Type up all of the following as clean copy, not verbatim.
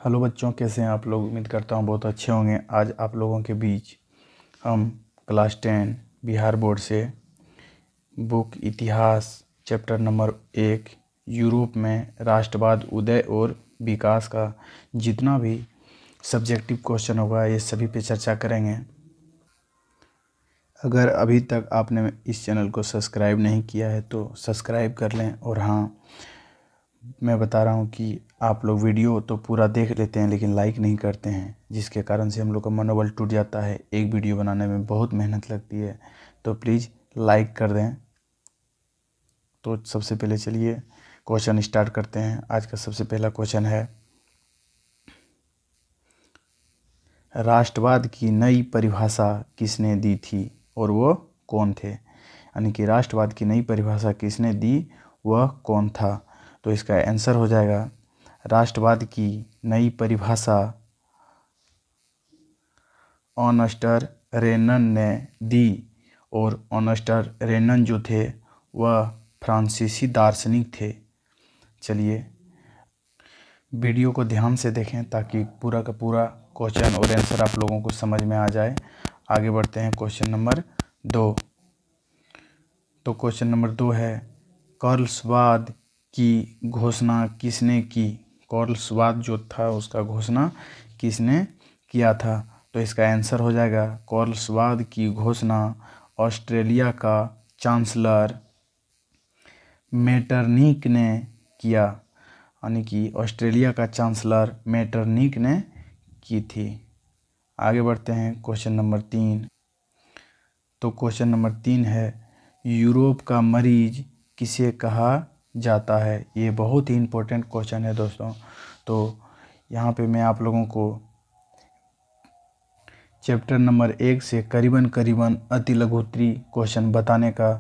Hello बच्चों, कैसे हैं आप लोग। उम्मीद करता हूँ बहुत अच्छे होंगे। आज आप लोगों के बीच हम क्लास 10 बिहार बोर्ड से बुक इतिहास चैप्टर नंबर 1 यूरोप में राष्ट्रवाद उदय और विकास का जितना भी सब्जेक्टिव क्वेश्चन होगा ये सभी पे चर्चा करेंगे। अगर अभी तक आपने इस चैनल को सब्सक्राइब नहीं किया है तो सब्सक्राइब कर लें। और हाँ, मैं बता रहा हूँ कि आप लोग वीडियो तो पूरा देख लेते हैं लेकिन लाइक नहीं करते हैं, जिसके कारण से हम लोग का मनोबल टूट जाता है। एक वीडियो बनाने में बहुत मेहनत लगती है, तो प्लीज़ लाइक कर दें। तो सबसे पहले चलिए क्वेश्चन स्टार्ट करते हैं। आज का सबसे पहला क्वेश्चन है, राष्ट्रवाद की नई परिभाषा किसने दी थी और वो कौन थे। यानी कि राष्ट्रवाद की नई परिभाषा किसने दी, वह कौन था। तो इसका आंसर हो जाएगा, राष्ट्रवाद की नई परिभाषा अर्नस्ट रेनन ने दी। और अर्नस्ट रेनन जो थे वह फ्रांसीसी दार्शनिक थे। चलिए वीडियो को ध्यान से देखें ताकि पूरा का पूरा क्वेश्चन और आंसर आप लोगों को समझ में आ जाए। आगे बढ़ते हैं क्वेश्चन नंबर 2। तो क्वेश्चन नंबर 2 है, कार्लसवाद की घोषणा किसने की। कार्लसवाद जो था उसका घोषणा किसने किया था। तो इसका आंसर हो जाएगा, कार्लसवाद की घोषणा ऑस्ट्रेलिया का चांसलर मेटरनिक ने किया। यानी कि ऑस्ट्रेलिया का चांसलर मेटरनिक ने की थी। आगे बढ़ते हैं क्वेश्चन नंबर 3। तो क्वेश्चन नंबर 3 है, यूरोप का मरीज किसे कहा जाता है। ये बहुत ही इम्पोर्टेंट क्वेश्चन है दोस्तों। तो यहाँ पे मैं आप लोगों को चैप्टर नंबर 1 से करीबन अति लघुत्तरी क्वेश्चन बताने का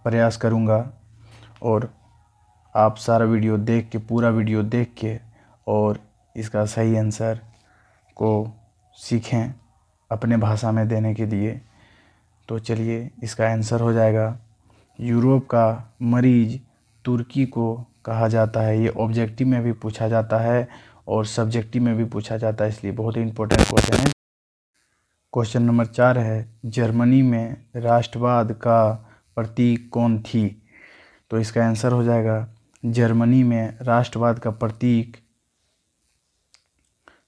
प्रयास करूँगा। और आप सारा वीडियो देख के, पूरा वीडियो देख के और इसका सही आंसर को सीखें अपने भाषा में देने के लिए। तो चलिए इसका आंसर हो जाएगा, यूरोप का मरीज तुर्की को कहा जाता है। ये ऑब्जेक्टिव में भी पूछा जाता है और सब्जेक्टिव में भी पूछा जाता है, इसलिए बहुत ही इंपॉर्टेंट क्वेश्चन है। क्वेश्चन नंबर 4 है, जर्मनी में राष्ट्रवाद का प्रतीक कौन थी। तो इसका आंसर हो जाएगा, जर्मनी में राष्ट्रवाद का प्रतीक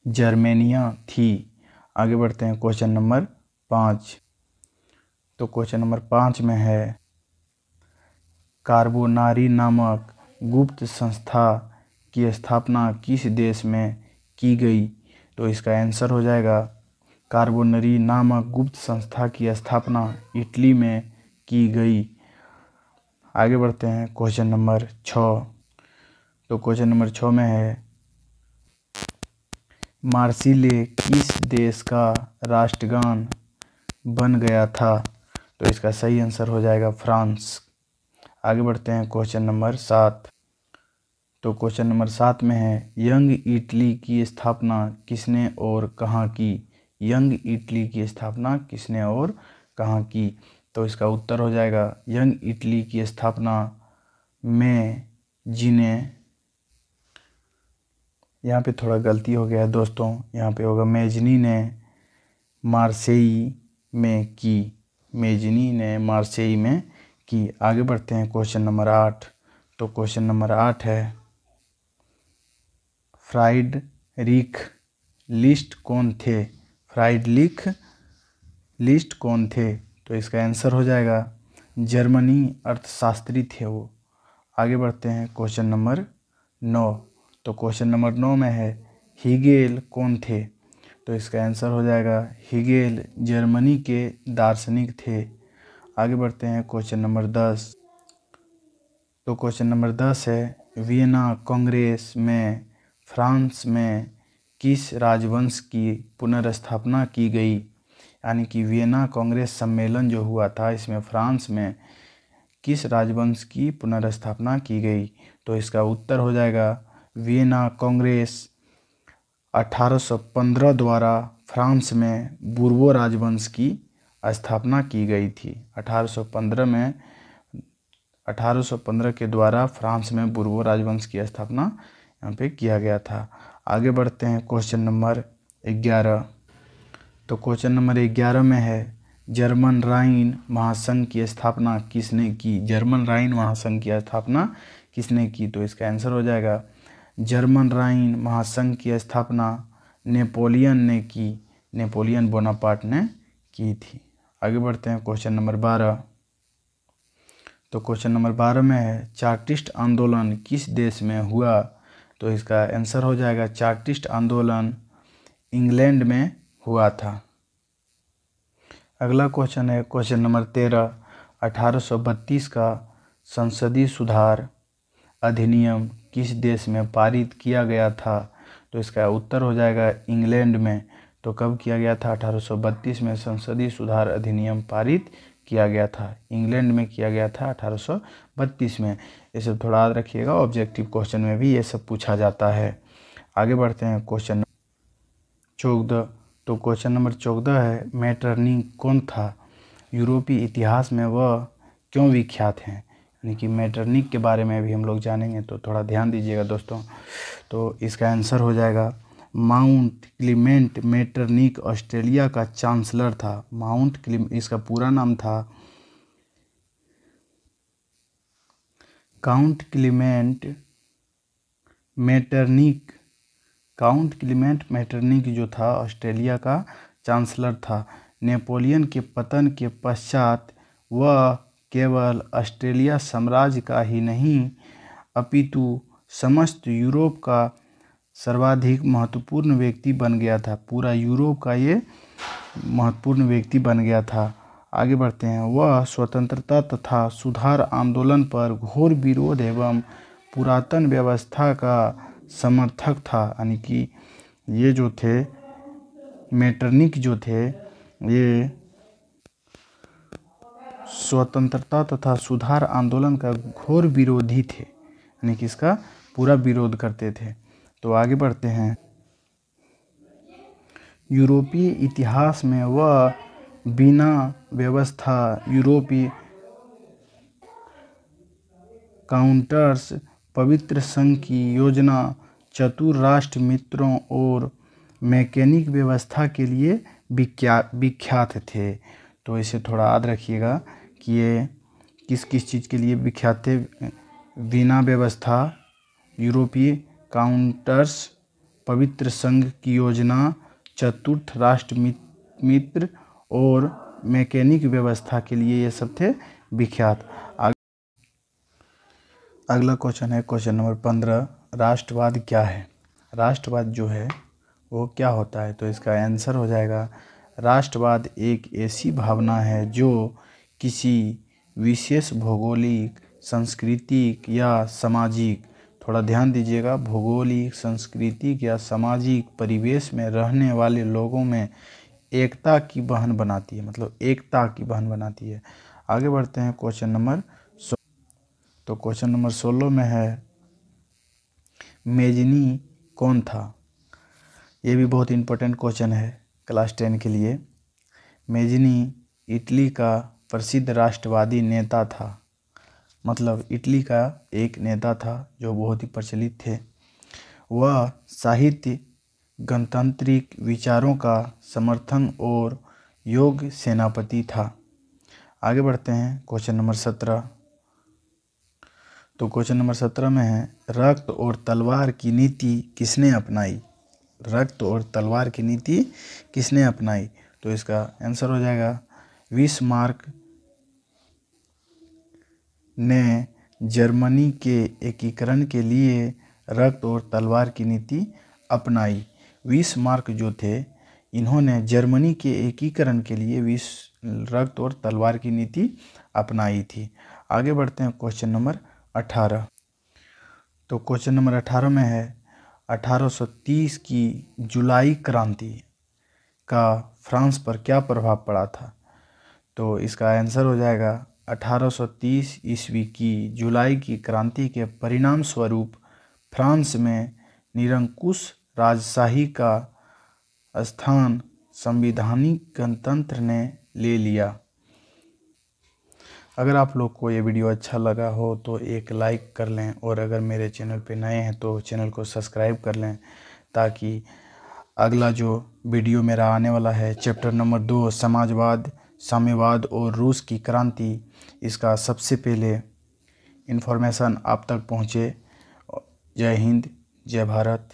जर्मेनिया थी। आगे बढ़ते हैं क्वेश्चन नंबर 5। तो क्वेश्चन नंबर 5 में है, कार्बोनारी नामक गुप्त संस्था की स्थापना किस देश में की गई। तो इसका आंसर हो जाएगा, कार्बोनरी नामक गुप्त संस्था की स्थापना इटली में की गई। आगे बढ़ते हैं क्वेश्चन नंबर 6। तो क्वेश्चन नंबर 6 में है, मार्सिले किस देश का राष्ट्रगान बन गया था। तो इसका सही आंसर हो जाएगा फ्रांस। आगे बढ़ते हैं क्वेश्चन नंबर 7। तो क्वेश्चन नंबर 7 में है, यंग इटली की स्थापना किसने और कहाँ की। यंग इटली की स्थापना किसने और कहाँ की। तो इसका उत्तर हो जाएगा, यंग इटली की स्थापना में जिन्हें, यहाँ पे थोड़ा गलती हो गया है दोस्तों, यहाँ पे होगा मेजनी ने मार्सेई में की। मेजनी ने मार्सेई में की। आगे बढ़ते हैं क्वेश्चन नंबर 8। तो क्वेश्चन नंबर 8 है, फ्राइडरिख लिस्ट कौन थे। फ्राइडरिख लिस्ट कौन थे। तो इसका आंसर हो जाएगा, जर्मनी अर्थशास्त्री थे वो। आगे बढ़ते हैं क्वेश्चन नंबर 9। तो क्वेश्चन नंबर 9 में है, हीगेल कौन थे। तो इसका आंसर हो जाएगा, हीगेल जर्मनी के दार्शनिक थे। आगे बढ़ते हैं क्वेश्चन नंबर 10। तो क्वेश्चन नंबर 10 है, वियना कांग्रेस में फ्रांस में किस राजवंश की पुनर्स्थापना की गई। यानी कि वियना कांग्रेस सम्मेलन जो हुआ था, इसमें फ्रांस में किस राजवंश की पुनर्स्थापना की गई। तो इसका उत्तर हो जाएगा, वियना कांग्रेस 1815 द्वारा फ्रांस में बूर्बो राजवंश की स्थापना की गई थी। 1815 के द्वारा फ्रांस में बूर्बो राजवंश की स्थापना यहाँ पे किया गया था। आगे बढ़ते हैं क्वेश्चन नंबर 11। तो क्वेश्चन नंबर 11 में है जर्मन राइन महासंघ की स्थापना किसने की? जर्मन राइन महासंघ की स्थापना किसने की? तो इसका आंसर हो जाएगा जर्मन राइन महासंघ की स्थापना नेपोलियन ने की, नेपोलियन बोनापार्ट ने की थी। आगे बढ़ते हैं क्वेश्चन नंबर 12। तो क्वेश्चन नंबर 12 में है चार्टिस्ट आंदोलन किस देश में हुआ? तो इसका आंसर हो जाएगा चार्टिस्ट आंदोलन इंग्लैंड में हुआ था। अगला क्वेश्चन है क्वेश्चन नंबर 13। 1832 का संसदीय सुधार अधिनियम किस देश में पारित किया गया था? तो इसका उत्तर हो जाएगा इंग्लैंड में। तो कब किया गया था? 1832 में संसदीय सुधार अधिनियम पारित किया गया था, इंग्लैंड में किया गया था 1832 में। ये सब थोड़ा याद रखिएगा, ऑब्जेक्टिव क्वेश्चन में भी ये सब पूछा जाता है। आगे बढ़ते हैं क्वेश्चन 14। तो क्वेश्चन नंबर 14 है मेटरनिख कौन था? यूरोपीय इतिहास में वह क्यों विख्यात हैं? यानी कि मेटरनिख के बारे में भी हम लोग जानेंगे, तो थोड़ा ध्यान दीजिएगा दोस्तों। तो इसका आंसर हो जाएगा माउंट क्लीमेंट मेटरनिख ऑस्ट्रेलिया का चांसलर था। माउंट क्लीमेंट, इसका पूरा नाम था count Clement Metternich. Count Clement Metternich जो था ऑस्ट्रेलिया का चांसलर था। नेपोलियन के पतन के पश्चात वह केवल ऑस्ट्रेलिया साम्राज्य का ही नहीं अपितु समस्त यूरोप का सर्वाधिक महत्वपूर्ण व्यक्ति बन गया था। पूरा यूरोप का ये महत्वपूर्ण व्यक्ति बन गया था। आगे बढ़ते हैं। वह स्वतंत्रता तथा सुधार आंदोलन पर घोर विरोध एवं पुरातन व्यवस्था का समर्थक था। यानी कि ये जो थे मेटरनिख जो थे ये स्वतंत्रता तथा सुधार आंदोलन का घोर विरोधी थे, यानी कि इसका पूरा विरोध करते थे। तो आगे बढ़ते हैं। यूरोपीय इतिहास में वह बिना व्यवस्था यूरोपीय काउंटर्स पवित्र संघ की योजना चतुर राष्ट्र मित्रों और मैकेनिक व्यवस्था के लिए विख्यात थे। तो इसे थोड़ा याद रखिएगा कि ये किस किस चीज़ के लिए विख्यात थे। बिना व्यवस्था, यूरोपीय काउंटर्स, पवित्र संघ की योजना, चतुर्थ राष्ट्र मित्र और मैकेनिक व्यवस्था के लिए ये सब थे विख्यात। अगला क्वेश्चन है क्वेश्चन नंबर 15। राष्ट्रवाद क्या है? राष्ट्रवाद जो है वो क्या होता है? तो इसका आंसर हो जाएगा राष्ट्रवाद एक ऐसी भावना है जो किसी विशेष भौगोलिक, सांस्कृतिक या सामाजिक, थोड़ा ध्यान दीजिएगा, भौगोलिक, सांस्कृतिक या सामाजिक परिवेश में रहने वाले लोगों में एकता की बहन बनाती है, मतलब एकता की बहन बनाती है। आगे बढ़ते हैं क्वेश्चन नंबर 16। तो क्वेश्चन नंबर 16 में है मेजनी कौन था? ये भी बहुत इंपॉर्टेंट क्वेश्चन है क्लास 10 के लिए। मेजनी इटली का प्रसिद्ध राष्ट्रवादी नेता था, मतलब इटली का एक नेता था जो बहुत ही प्रचलित थे। वह साहित्य, गणतांत्रिक विचारों का समर्थन और योग्य सेनापति था। आगे बढ़ते हैं क्वेश्चन नंबर 17। तो क्वेश्चन नंबर 17 में है रक्त और तलवार की नीति किसने अपनाई? रक्त और तलवार की नीति किसने अपनाई? तो इसका आंसर हो जाएगा बिस्मार्क ने जर्मनी के एकीकरण के लिए रक्त और तलवार की नीति अपनाई। बिस्मार्क जो थे इन्होंने जर्मनी के एकीकरण के लिए रक्त और तलवार की नीति अपनाई थी। आगे बढ़ते हैं क्वेश्चन नंबर 18। तो क्वेश्चन नंबर 18 में है 1830 की जुलाई क्रांति का फ्रांस पर क्या प्रभाव पड़ा था? तो इसका आंसर हो जाएगा 1830 ईस्वी की जुलाई की क्रांति के परिणाम स्वरूप फ्रांस में निरंकुश राजशाही का स्थान संवैधानिक गणतंत्र ने ले लिया। अगर आप लोग को ये वीडियो अच्छा लगा हो तो एक लाइक कर लें, और अगर मेरे चैनल पे नए हैं तो चैनल को सब्सक्राइब कर लें, ताकि अगला जो वीडियो मेरा आने वाला है चैप्टर नंबर 2 समाजवाद, साम्यवाद और रूस की क्रांति, इसका सबसे पहले इन्फॉर्मेशन आप तक पहुँचे। जय हिंद, जय भारत।